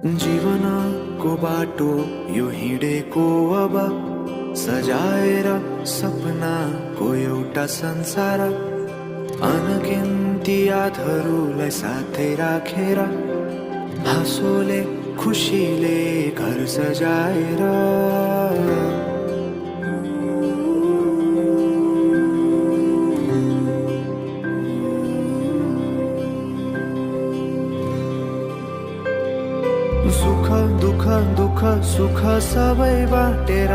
जीवनको बाटो यो हिँडेको अब सजाएर सपनाको एउटा संसार अनगिन्ती यादहरूलाई साथै राखेर हाँसोले खुसीले घर सजाएर सुख दुख दुख सुख सबै बाटेर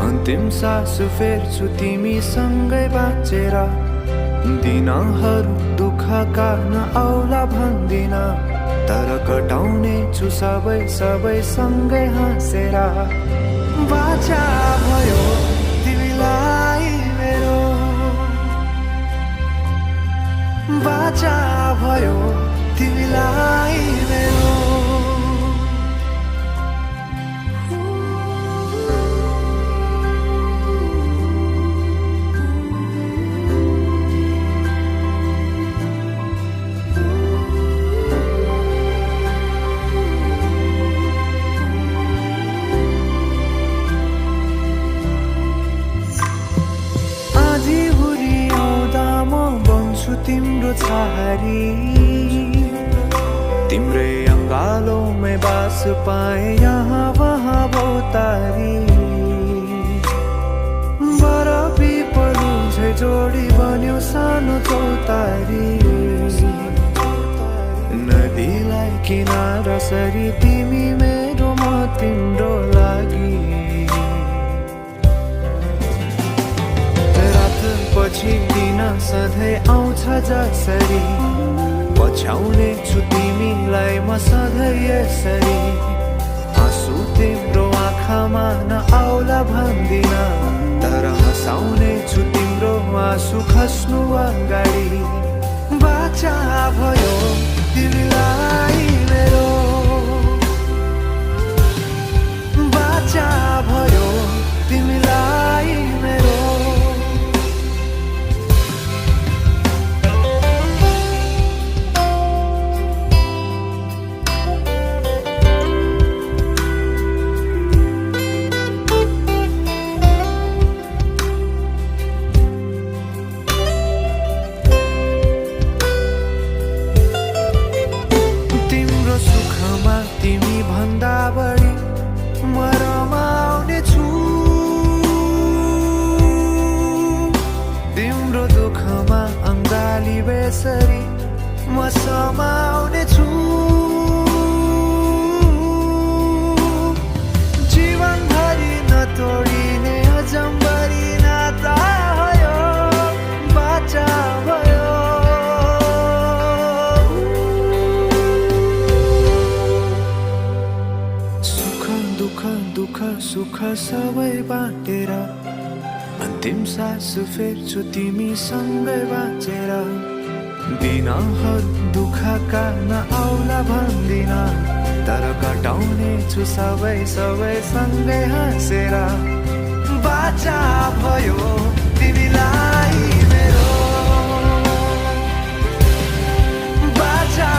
अन्तिम सास फेर्छु तिमीसँगै बाँचेर दिनहरू दुःखका नआउला भन्दिन तर कटाउने छु सबै सबै सँगै हाँसेर बाचा भयो तिमीलाई मेरो बाचा भयो तिमीलाई मेरो तिम्रो छहारी तिम्रै अङ्गालोमै बास पाए यहाँ वहाँ बहुतारी बर पिपलु झै जोडी बन्यो सानो चौतारी नदीलाई किनारा सरी तिमी मेरो म तिम्रो लागि पछि दिन सधैँ आउँछ जसरी पछ्याउने छु तिमीलाई म सधैँ यसरी आँसु तिम्रो आँखामा नआउला भन्दिन तर हँसाउने छु तिम्रो आँसु खस्नु अगाडि बाचा भयो तिमीलाई मेरो बाचा भयो तिमीलाई मेरो तिमी भन्दा बढी म रमाउने छु तिम्रो दुःखमा अङ्गाली बेसरी म समाउने छु जीवनभरि नतोडिने अजम्बरी नाता भयो बाचा भयो दुःख सुख सबै बाटेर अन्तिम सास फेर्छु तिमीसँगै बाँचेर दिनहरू दुःखका नआउला भन्दिन तर कटाउने छु सबै सबै सँगै हाँसेर बाचा भयो तिमीलाई मेरो बाचा